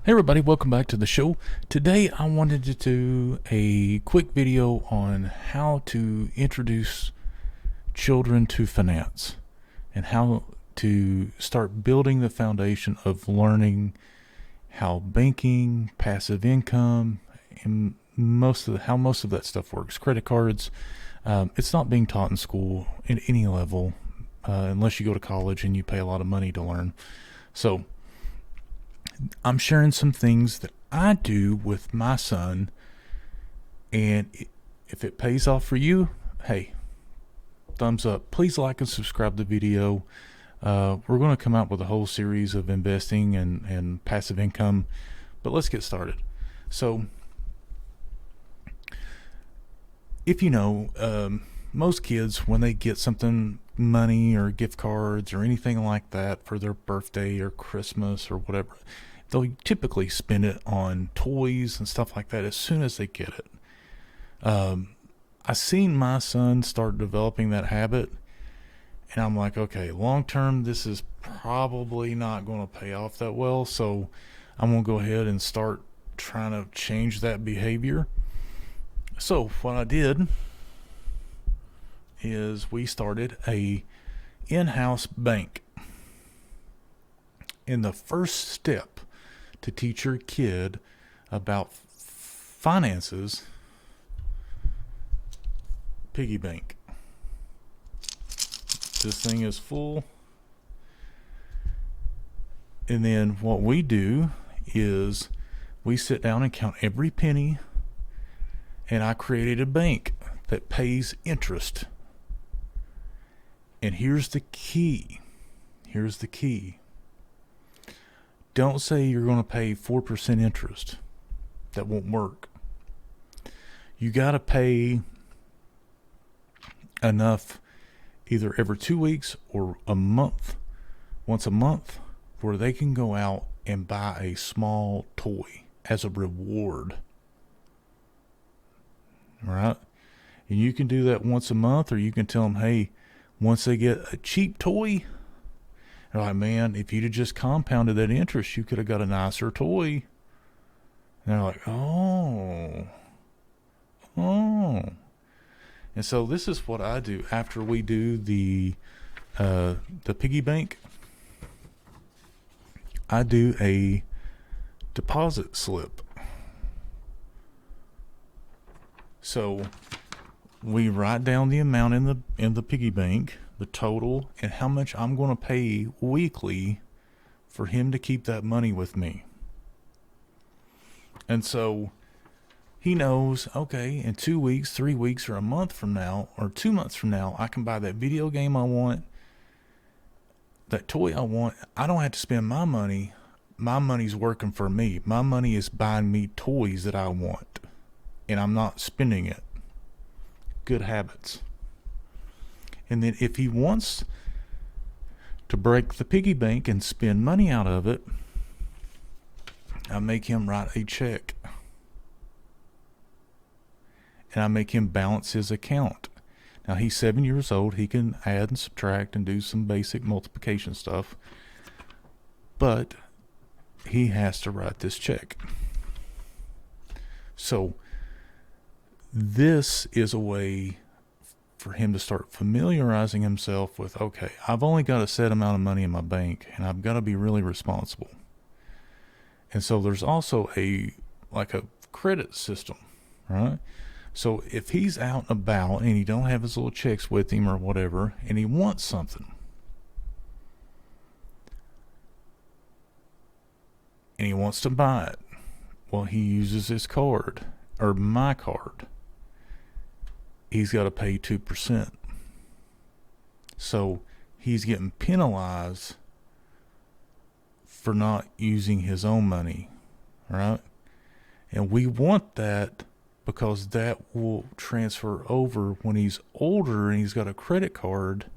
Hey everybody, welcome back to the show. Today I wanted to do a quick video on how to introduce children to finance and how to start building the foundation of learning how banking, passive income, and how most of that stuff works. Credit cards, it's not being taught in school at any level unless you go to college and you pay a lot of money to learn. So I'm sharing some things that I do with my son, and if it pays off for you, hey, thumbs up. Please like and subscribe to the video. We're going to come out with a whole series of investing and passive income, but let's get started. So if you know, most kids, when they get something, money or gift cards or anything like that for their birthday or Christmas or whatever, they'll typically spend it on toys and stuff like that as soon as they get it. I seen my son start developing that habit, and I'm like, okay, long term this is probably not going to pay off that well, so I'm going to go ahead and start trying to change that behavior. So what I did is we started a in-house bank. And the first step to teach your kid about finances, piggy bank. This thing is full. And then what we do is we sit down and count every penny, and I created a bank that pays interest. And here's the key. Don't say you're going to pay 4% interest. That won't work. You got to pay enough either every 2 weeks or a month, once a month, where they can go out and buy a small toy as a reward. All right? And you can do that once a month, or you can tell them, hey, once they get a cheap toy, they're like, man, if you'd have just compounded that interest, you could have got a nicer toy. And they're like, oh. And so this is what I do after we do the piggy bank. I do a deposit slip. So we write down the amount in the piggy bank, the total, and how much I'm going to pay weekly for him to keep that money with me. And so he knows, okay, in 2 weeks, 3 weeks, or a month from now, or 2 months from now, I can buy that video game I want, that toy I want. I don't have to spend my money. My money's working for me. My money is buying me toys that I want, and I'm not spending it. Good habits. And then if he wants to break the piggy bank and spend money out of it, I make him write a check. And I make him balance his account. Now he's 7 years old. He can add and subtract and do some basic multiplication stuff. But he has to write this check. So this is a way for him to start familiarizing himself with, okay, I've only got a set amount of money in my bank, and I've got to be really responsible. And so there's also a credit system, right? So if he's out and about and he don't have his little checks with him or whatever, and he wants something, and he wants to buy it, well, he uses his card or my card. He's got to pay 2%. So he's getting penalized for not using his own money, right? And we want that because that will transfer over when he's older and he's got a credit card.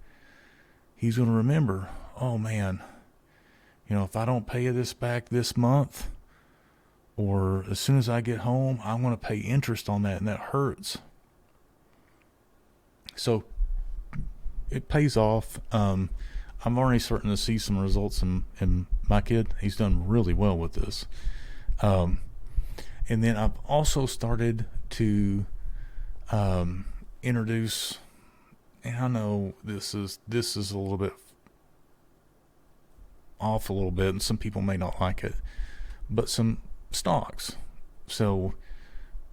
He's going to remember, oh man, if I don't pay this back this month, or as soon as I get home, I'm going to pay interest on that, and that hurts. So it pays off. I'm already starting to see some results in my kid. He's done really well with this. And then I've also started to introduce, and I know this is a little bit off a little bit, and some people may not like it, but some stocks. So,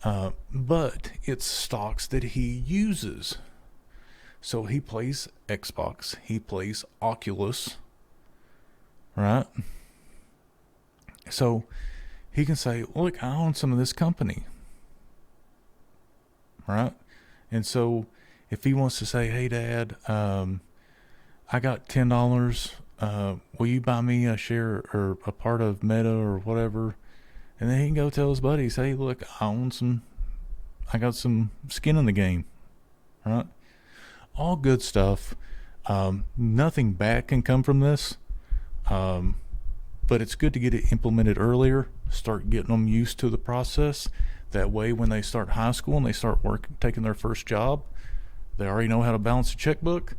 but it's stocks that he uses. So he plays Xbox, he plays Oculus, right? So he can say, look, I own some of this company, right? And so if he wants to say, hey, Dad, I got $10, will you buy me a share or a part of Meta or whatever? And then he can go tell his buddies, hey, look, I got some skin in the game, right? All good stuff. Nothing bad can come from this. But it's good to get it implemented earlier, start getting them used to the process. That way, when they start high school and they start taking their first job, they already know how to balance a checkbook.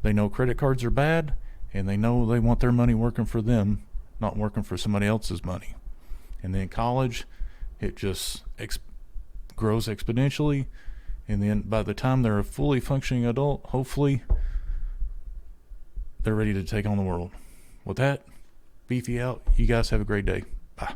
They know credit cards are bad, and they know they want their money working for them, not working for somebody else's money. And then college, it just grows exponentially. And then by the time they're a fully functioning adult, hopefully, they're ready to take on the world. With that, Beefy out. You guys have a great day. Bye.